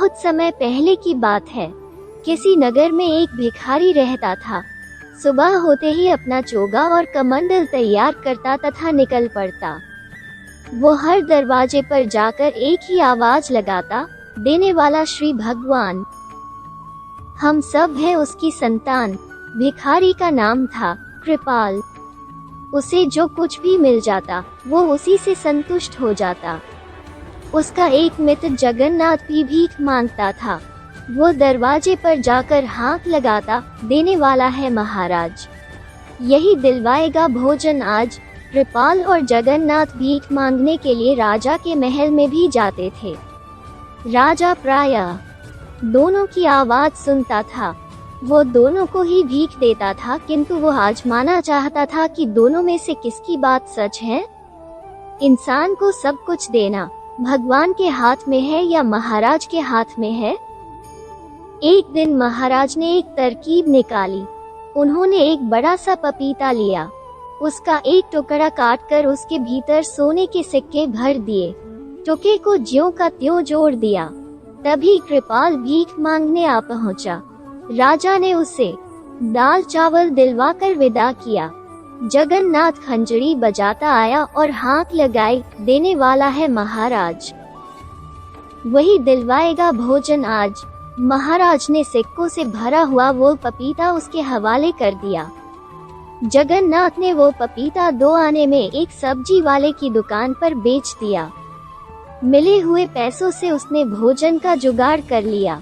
बहुत समय पहले की बात है। किसी नगर में एक भिखारी रहता था। सुबह होते ही अपना चोगा और कमंडल तैयार करता तथा निकल पड़ता। वो हर दरवाजे पर जाकर एक ही आवाज लगाता, देने वाला श्री भगवान। हम सब हैं उसकी संतान। भिखारी का नाम था कृपाल। उसे जो कुछ भी मिल जाता वो उसी से संतुष्ट हो जाता। उसका एक मित्र जगन्नाथ भी भीख मांगता था। वो दरवाजे पर जाकर हाथ लगाता, देने वाला है महाराज, यही दिलवाएगा भोजन आज। कृपाल और जगन्नाथ भीख मांगने के लिए राजा के महल में भी जाते थे। राजा प्रायः दोनों की आवाज सुनता था। वो दोनों को ही भीख देता था, किंतु वो आजमाना चाहता था कि दोनों में से किसकी बात सच है। इंसान को सब कुछ देना भगवान के हाथ में है या महाराज के हाथ में है। एक दिन महाराज ने एक तरकीब निकाली। उन्होंने एक बड़ा सा पपीता लिया, उसका एक टुकड़ा काटकर उसके भीतर सोने के सिक्के भर दिए, टुकड़े को ज्यों का त्यों जोड़ दिया। तभी कृपाल भीख मांगने आ पहुंचा। राजा ने उसे दाल चावल दिलवाकर विदा किया। जगन्नाथ खंजरी बजाता आया और हाथ लगाए, देने वाला है महाराज, वही दिलवाएगा भोजन आज। महाराज ने सिक्कों से भरा हुआ वो पपीता उसके हवाले कर दिया। जगन्नाथ ने वो पपीता 2 आने में एक सब्जी वाले की दुकान पर बेच दिया। मिले हुए पैसों से उसने भोजन का जुगाड़ कर लिया।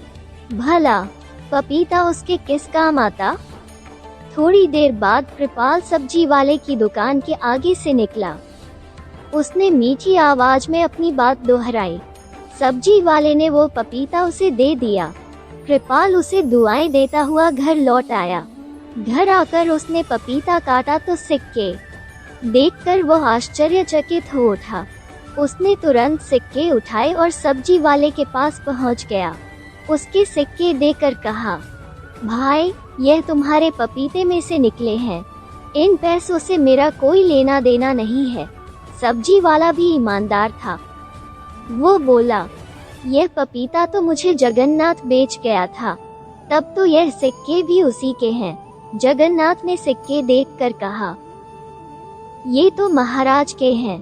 भला पपीता उसके किस काम आता। थोड़ी देर बाद कृपाल सब्जी वाले की दुकान के आगे से निकला। उसने मीठी आवाज में अपनी बात दोहराई। सब्जी वाले ने वो पपीता उसे दे दिया। कृपाल उसे दुआएं देता हुआ घर लौट आया। घर आकर उसने पपीता काटा तो सिक्के देखकर वो आश्चर्यचकित हो उठा। उसने तुरंत सिक्के उठाए और सब्जी वाले के पास पहुंच गया। उसके सिक्के देकर कहा, भाई, यह तुम्हारे पपीते में से निकले हैं। इन पैसों से मेरा कोई लेना देना नहीं है। सब्जी वाला भी ईमानदार था। वो बोला, यह पपीता तो मुझे जगन्नाथ बेच गया था, तब तो यह सिक्के भी उसी के हैं। जगन्नाथ ने सिक्के देखकर कहा, ये तो महाराज के हैं।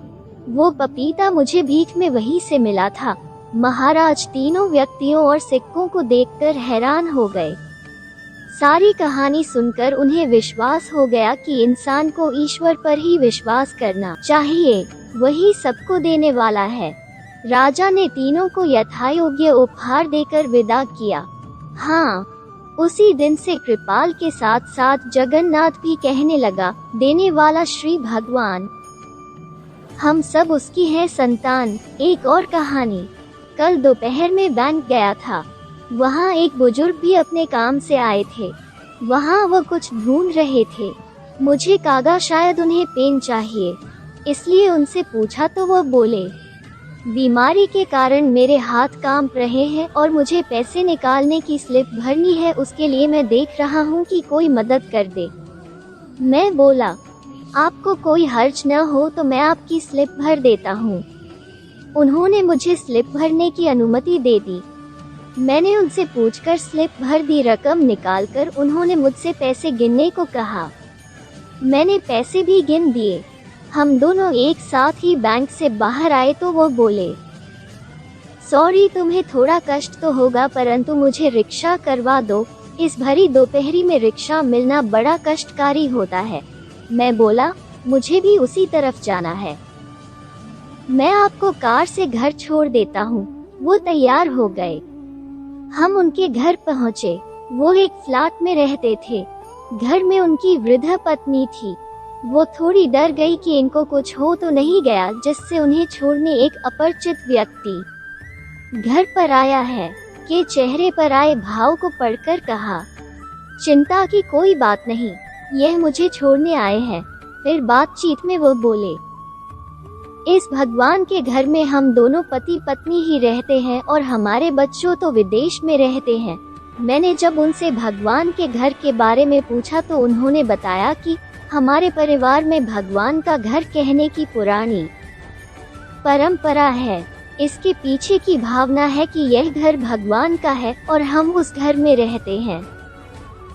वो पपीता मुझे भीख में वहीं से मिला था। महाराज तीनों व्यक्तियों और सिक्कों को देखकर हैरान हो गए। सारी कहानी सुनकर उन्हें विश्वास हो गया कि इंसान को ईश्वर पर ही विश्वास करना चाहिए, वही सबको देने वाला है। राजा ने तीनों को यथायोग्य उपहार देकर विदा किया। हाँ, उसी दिन से कृपाल के साथ साथ जगन्नाथ भी कहने लगा, देने वाला श्री भगवान, हम सब उसकी है संतान। एक और कहानी। कल दोपहर में बैंक गया था। वहाँ एक बुजुर्ग भी अपने काम से आए थे। वहाँ वो कुछ ढूंढ रहे थे। मुझे कहा शायद उन्हें पेन चाहिए, इसलिए उनसे पूछा तो वो बोले, बीमारी के कारण मेरे हाथ कांप रहे हैं और मुझे पैसे निकालने की स्लिप भरनी है, उसके लिए मैं देख रहा हूँ कि कोई मदद कर दे। मैं बोला, आपको कोई हर्ज न हो तो मैं आपकी स्लिप भर देता हूँ। उन्होंने मुझे स्लिप भरने की अनुमति दे दी। मैंने उनसे पूछकर स्लिप भर दी। रकम निकालकर उन्होंने मुझसे पैसे गिनने को कहा। मैंने पैसे भी गिन दिए। हम दोनों एक साथ ही बैंक से बाहर आए तो वो बोले, सॉरी, तुम्हें थोड़ा कष्ट तो होगा, परंतु मुझे रिक्शा करवा दो। इस भरी दोपहरी में रिक्शा मिलना बड़ा कष्टकारी होता है। मैं बोला, मुझे भी उसी तरफ जाना है, मैं आपको कार से घर छोड़ देता हूँ। वो तैयार हो गए। हम उनके घर पहुँचे। वो एक फ्लैट में रहते थे। घर में उनकी वृद्ध पत्नी थी। वो थोड़ी डर गई कि इनको कुछ हो तो नहीं गया, जिससे उन्हें छोड़ने एक अपरिचित व्यक्ति घर पर आया है के चेहरे पर आए भाव को पढ़कर कहा, चिंता की कोई बात नहीं, यह मुझे छोड़ने आए हैं। फिर बातचीत में वो बोले, इस भगवान के घर में हम दोनों पति पत्नी ही रहते हैं और हमारे बच्चों तो विदेश में रहते हैं। मैंने जब उनसे भगवान के घर के बारे में पूछा तो उन्होंने बताया कि हमारे परिवार में भगवान का घर कहने की पुरानी परंपरा है। इसके पीछे की भावना है कि यह घर भगवान का है और हम उस घर में रहते हैं।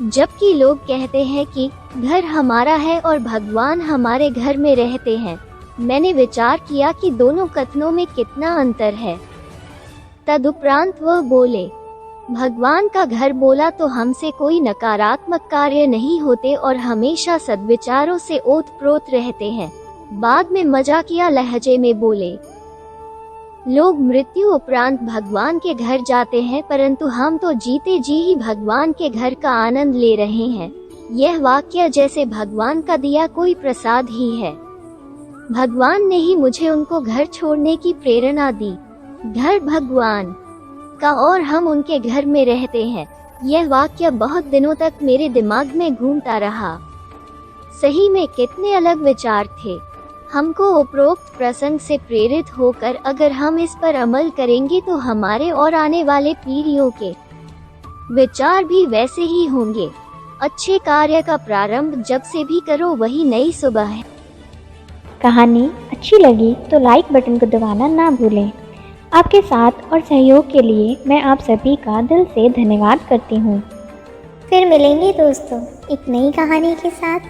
जबकि लोग कहते हैं कि घर हमारा है और भगवान हमारे घर में रहते हैं। मैंने विचार किया कि दोनों कथनों में कितना अंतर है। तदुपरांत वह बोले, भगवान का घर बोला तो हमसे कोई नकारात्मक कार्य नहीं होते और हमेशा सद्विचारों से ओतप्रोत रहते हैं। बाद में मजाकिया लहजे में बोले, लोग मृत्यु उपरांत भगवान के घर जाते हैं, परंतु हम तो जीते जी ही भगवान के घर का आनंद ले रहे हैं। यह वाक्य जैसे भगवान का दिया कोई प्रसाद ही है। भगवान ने ही मुझे उनको घर छोड़ने की प्रेरणा दी। घर भगवान का और हम उनके घर में रहते हैं। यह वाक्य बहुत दिनों तक मेरे दिमाग में घूमता रहा। सही में कितने अलग विचार थे। हमको उपरोक्त प्रसंग से प्रेरित होकर अगर हम इस पर अमल करेंगे तो हमारे और आने वाले पीढ़ियों के विचार भी वैसे ही होंगे। अच्छे कार्य का प्रारंभ जब से भी करो वही नई सुबह है। कहानी अच्छी लगी तो लाइक बटन को दबाना ना भूलें। आपके साथ और सहयोग के लिए मैं आप सभी का दिल से धन्यवाद करती हूँ। फिर मिलेंगे दोस्तों एक नई कहानी के साथ।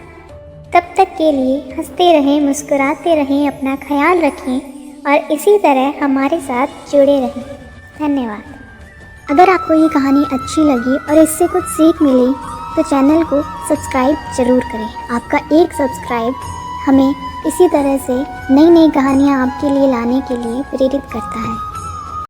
तब तक के लिए हंसते रहें, मुस्कुराते रहें, अपना ख्याल रखें और इसी तरह हमारे साथ जुड़े रहें। धन्यवाद। अगर आपको ये कहानी अच्छी लगी और इससे कुछ सीख मिली तो चैनल को सब्सक्राइब ज़रूर करें। आपका एक सब्सक्राइब हमें इसी तरह से नई नई कहानियाँ आपके लिए लाने के लिए प्रेरित करता है।